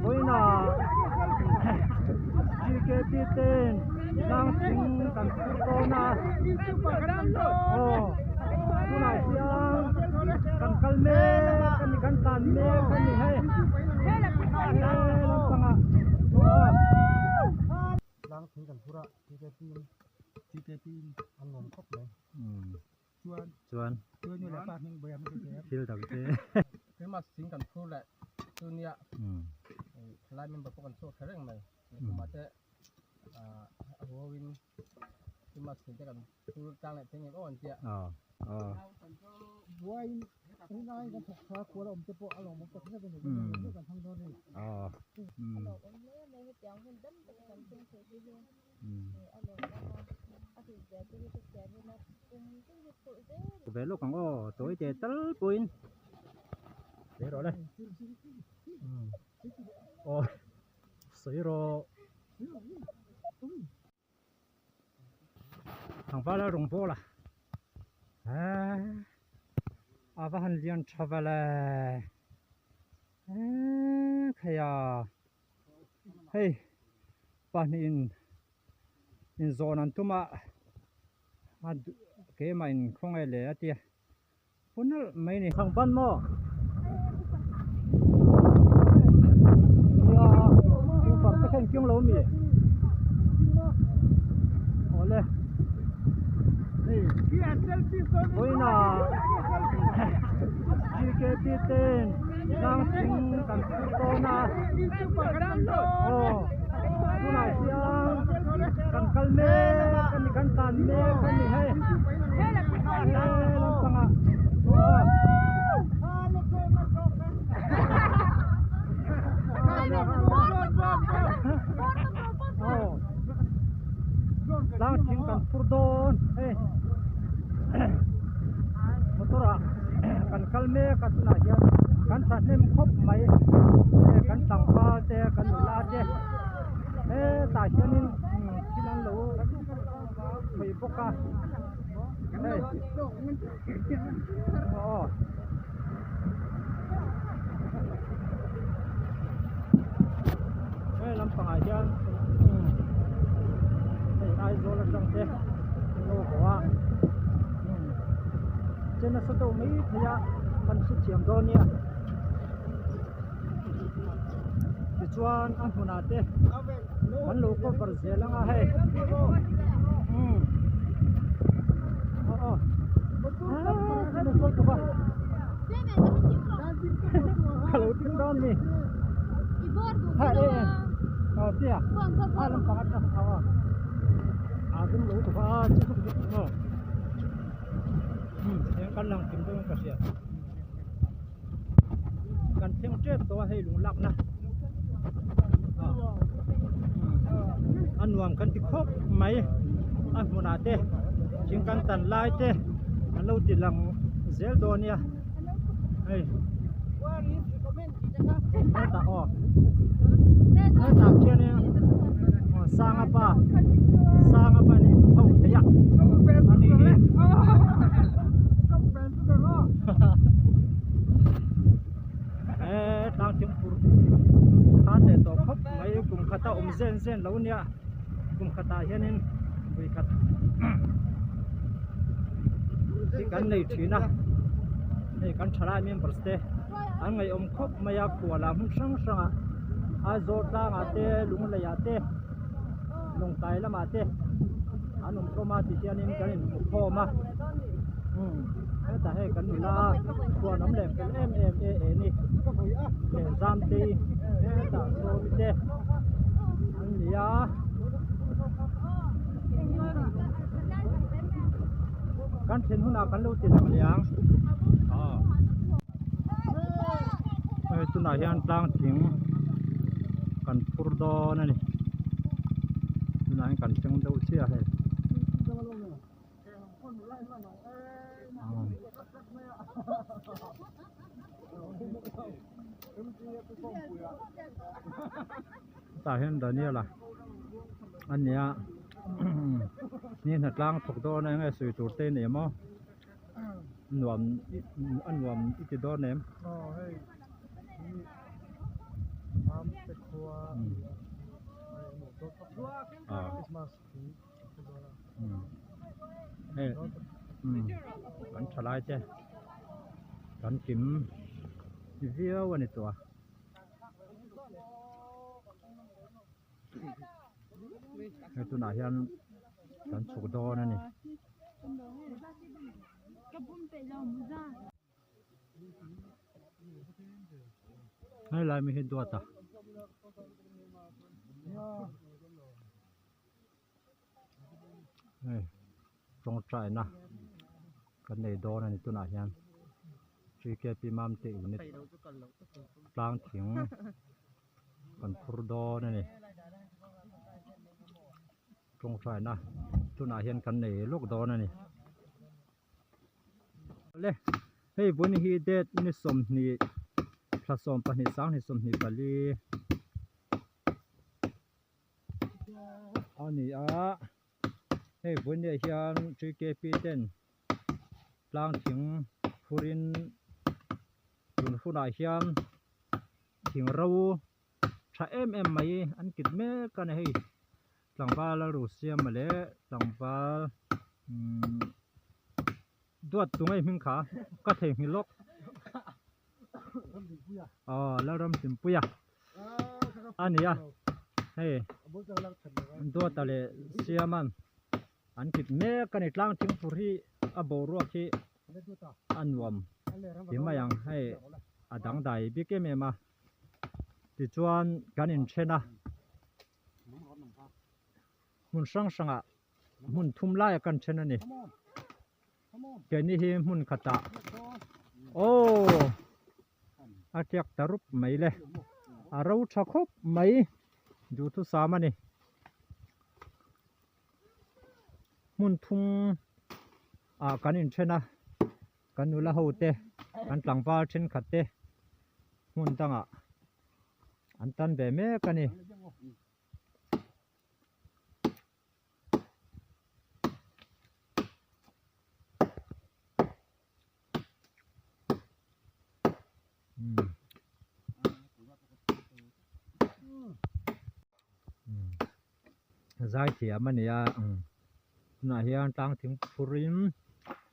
với là chỉ cái tên đang chính cần cô na cái này xiang cần kalme cần tan me cần gì hay làm sao đang chính cần pura chỉ cái tin ăn ngon khóc này chuan như là phát nhưng bây giờ mới cái siêu đặc thế cái mặt chính cần pura lạiตัวเนี้ยลายมันแบบกันโซ่เรื่องไหมมาเจหัววินที่มาถึงจะกันตัวตั้งเลยที่นี่ก็อ่อนเจ้าบัวนี่นายกันถูกพากัวเราจะปะอารมณ์มันก็ที่จะเป็นอย่างกันทั้งโดนนี่về lúc còn có tối chơi tới quên để rồi đây sấy rồi thằng ba là rồng phố là và hành liên travel là khay hey pan in zone an tuma cái mình không ai lẽ tia vốn mấy này thằng ban mò phật sẽ khen kiêng lâu mì ole với là chỉ cái tên đang chính cần cô na cái này xiang cần kalme cần tan me cần gì hay làm sao đang chính cần furdon motor cần kalme cần là gì cần sát nem khop máy cần tang pa te cần la te tại sao nên khi đang lố bị boka làm phải chứ ai rồi là trong thế lô quá trên nó số đầu mấy thì ya phần số chiếm đó nha thì chuan anh hôn à thế anh lô có vật gì lắm à hay kalau tinggal ni dia alam pakat dah awak agam lu tu apa cukup yang kan lang tim tu yang kasih kan tim cep tu hai lung lak na anwang kan tikop mai munate jingkan tan lai te alo tilang zel donia hey ta ta kia ni sang apa ni thau te ya ani hi đang chấm pur khát để tổ khóc mấy cùng khata zen lâu nia cùng khata hianin vì khát thì cái này chỉ na này cái chả miếng bớt thế anh ngày khóc maya của làm sang sang à rồi ta ngã thế lung lấy thế lung tay là mà thế anh ông mà thì cho nên cái này một kho mà ta hay cái này là của nấm lem cái em này để giam ti ta rồi thế anh nhỉ kan thiên huna kan lu tin ang liang tu na hian tlang thing kan furdo na ni tu na kan chang do chia he ta hian da ni la aniaนี่นัดล้างถูกตัวนั่นไงสวยตัวเต้นเนี่ยมั้งหนวมอีกตัวเนี่ย เฮ้ยกันฉลายเจ้กันกิมเวียววันนี้ตัวไอ้ตัวไหนยันกันสุกดอนั่นนี่ให้ลายไม่เห็นตัวตาเฮ้ยตรงใจนะกันในดอนั่นนี่ตัวไหนยันชีเกปีมามเตอยู่นี่กลางถิงกันพูดดอนั่นนี่ตรงใจนะตัวไหนยันกันในลูกดอนั่นนี่เลยเฮ้ยวันนี้เด็ดนี่สมนี่ผสมปนิสังนี่สมนี่ปลีอันนี้เฮ้ยวันนี้เฮียนชีเกปีเต้นกลางถิงฟูรินยุนฟูนาเฮียนถิงเราชาไหมอันกิดเมกันเฮ้ยหลังบ้านเราเสียมาเลยหลังบ้านดวดตรงไอ้มิงขาก็เทหิลกแล้วรำสิมปุยอันนี้เฮ้ยดวดตะเลเสียมันอันกิดเมกันอีกลางถิงฟูรีบรัวที่อันวมที่มายังให้ดังใดบิ๊กเมมาที่จวนกันอินเชนะมุนสังมุนทุ่มไล่กันเช่นนี้เกนี่ฮิมุนขตาโอ้อาเจียกตารุปไม่เลยเราชักคบไม่ดูทุสามันนี่มุนทุ่งกันอินเชนะกันนุละหูเตกันหลังบ้านเช่นขัดเตมุนตั้งอันตันแบบเมกันนี่ใจเสียมันเนี่ยน่าเฮียนตั้งถึงพูริม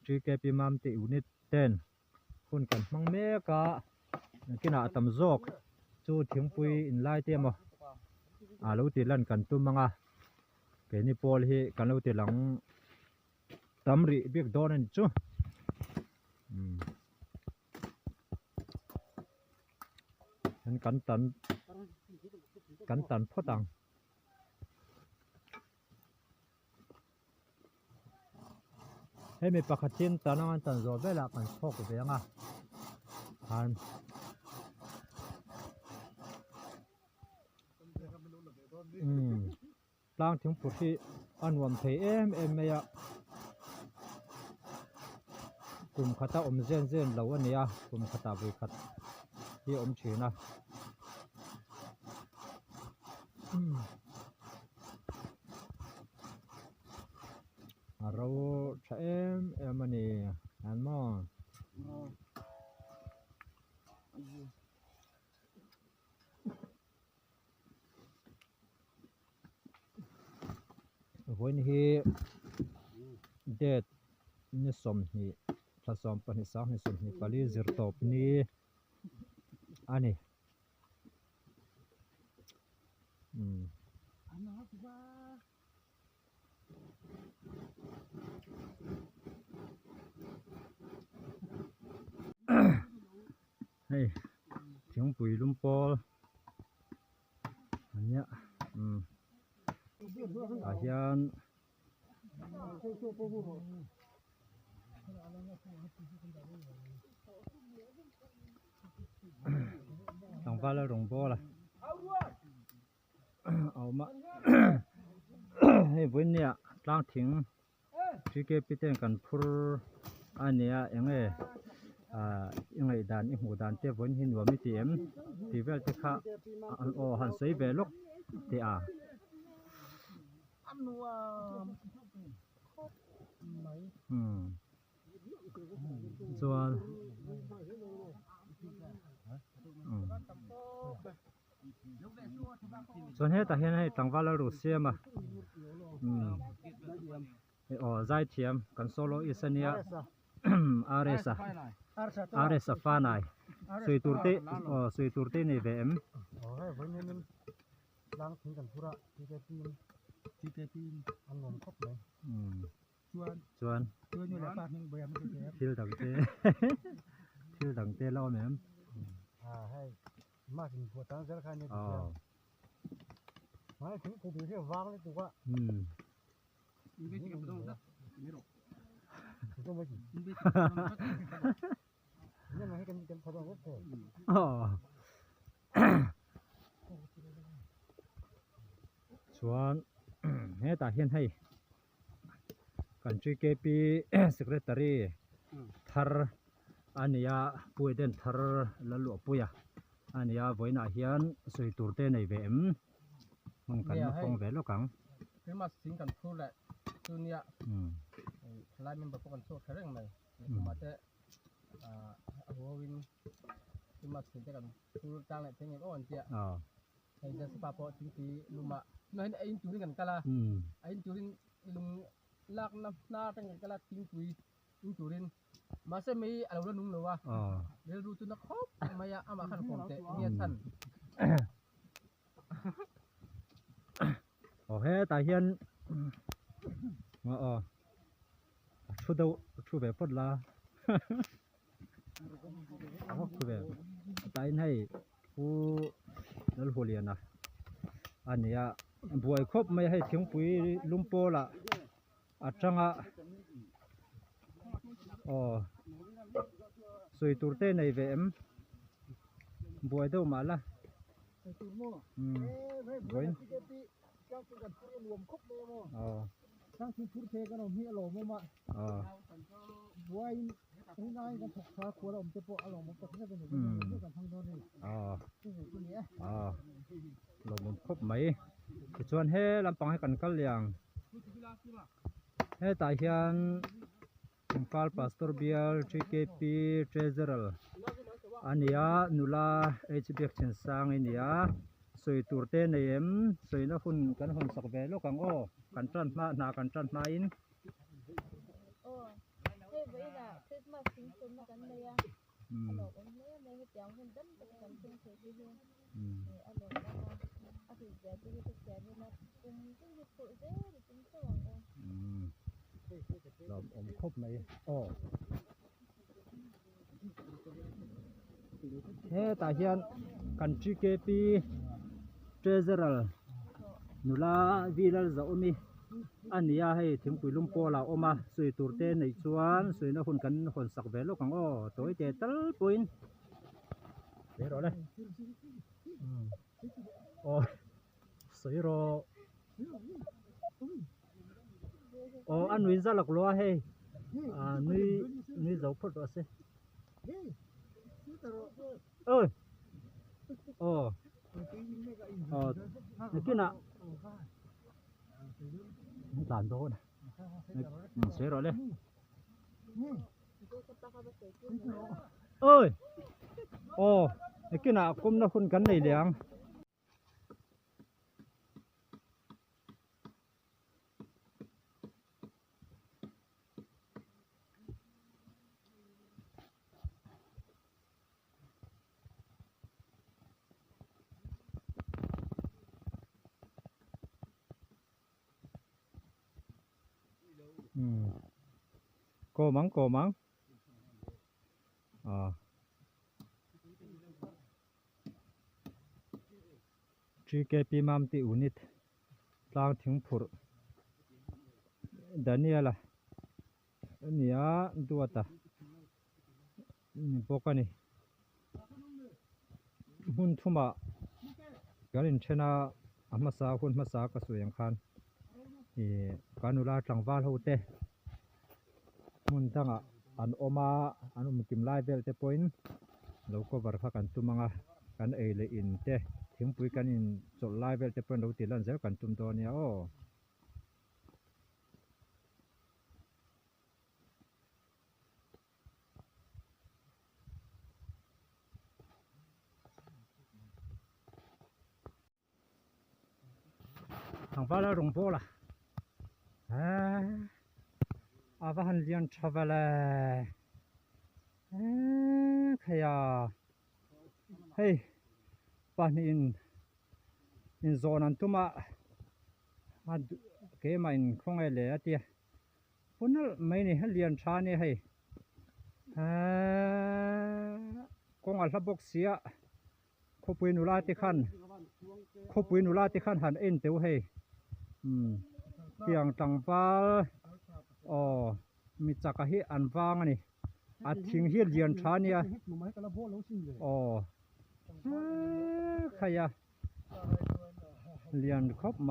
จีเกปีมามติอุนิเต้นคนกันมังเมกะกินตำจอกจูถึงปุยอินไลเตียมเราตีลันกันตุ้มมังเกนี่พอลฮีกันเราตีหลังตำริเบียกโดนจูกันตันพอตังให้มีปากจินตานอันตันโจเบลากันพกเบียงลางถึงปุถุอันวันเทเมียกลุ่มขัตอมเจนเหล่านี้กลุ่มขัตบุยขัดที่อมชีนะเราใช้มันนี่อันมอวันนี้เด็ดนิสมนี่ผสมปนิสังนิสมนี่ปลีซิรตบนี่อันนี้เฮ้ยถึงปุ๋ยลุมปอลอันเนี้ยอาเฮียนหลังบ้านแล้วหลงบ่อละเอามาให้เว้นเนี่ยล้างทิ้งที่เก็บไปเต้นกันพูอันเนี้ยยังไงยังไงด่านหูด่านเจ้าวันหินว่าไม่เต็มที่เวลจะข้าหันใส่เบลกที่ส่วน ส่วนเฮตาเฮียนให้ตังวาลารุเซียมาอ๋อใจเทียมกันโซโลอิสเนียอาเรสฟานายสุยตูร์เตอ๋อสุยตูร์เตในเวมอ๋อให้วันนี้มันล้างทิ้งกันพุระที่แกปีนอันนมครบเลยชวนอยู่ในปากนึงเบียร์ไม่ใช่แทิลดังเต้ทิลดังเต้เล่าแม่ให้มากถึงหัวตั้งเจ้าข้านี่มาถึงกูดูที่วางเลยตัวว่าก็ไม่ถึงนี่มาให้กันพอต้องรถเถอะอ๋อชวนเฮตาเฮียนให้กันจุยเกปีsecretary ทาร์อันนี้ปุยเดินทาร์ละลวปุยอันนี้วันน่ะเฮียนสุยตูร์เตในเวมมันกันฟงเวลกังคือมาสิงกันพูดแหละตัวเนี้ยไล่มันแบบกันโซ่เรื่องไหมมาเจอหัววินคือมาสิงกันพูดตั้งแต่เงี้ยก็อันเจ้าไอ้เจ้าสปาโปจริงๆลุงมาเมื่อไอ้จุลินกันกันละไอ้จุลินลุงลากน้ำหน้าตั้งกันละทิ้งปุยจุลินมาเสมีอะไรรู้นุ่งหรือวะเดี๋ยวดูจุนักครบมายาอามาขันผมเตะเนี่ยท่านโอเคตาเฮียนอ๋อชูแบบพอดละชูแบบตายให้ผู้นั่นหัวเรียนนะอันนี้บวยครบไม่ให้ทิ้งปุ๋ยลุมโปละอาจังอ๋อสุยตูร์เต้ในเวมบวยเท่ามาละบวยอ๋อทั้งที่พูดเทกันเรามีอารมณ์มาบวยนี่นายกันถูกพาขวดเราจะปออารมณ์มันก็จะเป็นอย่างนี้กันทั้งโดนนี่ลมครบไหมชวนให้ลำปังให้กันกันเลี้ยงให้ตาเฮียนฟาลพาสตอร์เบียลจีเคปีเทรเซอร์อันนี้นุลาเอชบีเอ็กซ์เชนซังอันนี้สวยตูร์เต้ในเอ็มสวยนะคุณกันคนสักเวลกังโอกันจันมาหนากันจันมาอินโอ้เฮ้ยไปน่ะคริสต์มาสสิงคนมากันเลยอ่ะอารมณ์เนี่ยในเหตุการณ์คนดันไปกันเชิงเสียที่อารมณ์นะอาทิตย์เดียวที่จะเสียนี่นะกลุ่มที่ญี่ปุ่นเด้อที่เป็นสว่างเราครบไหมโอ้เฮ้ตาเฮียนกันจีเคปีเทรเซอร์นุลาวิลล์จะอุมีอันนี้ให้ถึงปุยลุมโปลาออกมาสวยตูร์เต้ในชวนสวยนะคนกันคนสักเวลกังโอ้ตัวเจตัลปุยเดี๋ยวรอเลยโอ้สวยรอโอ้อันวินจะหลักลัวให้นี่จะพูดว่าสิเอ้ยโอ้นี่กินอ่ะหลานโดนเสียรอเลยเอ้ยโอ้นี่กินอ่ะคุ้มนะคุณกันในเลี้ยงโกมังจีเกปีมัมติอุนิตลางถึงผุรดานียล่ะเนี่ยตัวตาพวกนี้หุ่นทุ่มะการินเชนะอามาสาหุ่นมาสากระสุยังคันการนุลาจังวาลหูเตมุนทั้งอันอมาอันมุกิมไลเวลเตปอยน์เราก็บาร์พักันตุมังกันเอเลอินเตถึงปุยกันอินจดไลเวลเตปอยน์เราติดลันเซลกันตุมตัวเนี่ยโอ้ ทางฟ้าแล้วลงโพล่ะอาว่าหันเลียนชอบเลยขยะเฮ้ยป่านนี้อินโซนันตุมาเกมาอินคงไอเลยอะเตียปุ่นนั่นไม่นี่เลียนชาเนี่ยให้กงอัลลับบกเสียขบวินุลาติขันหันเอ็นเตียวให้เตียงตังฟ้าอ๋อมีจักรหิอันฟางนี่อาทิงเฮียเลียนชาเนี่ยอ๋อขยะเลียนครบไหม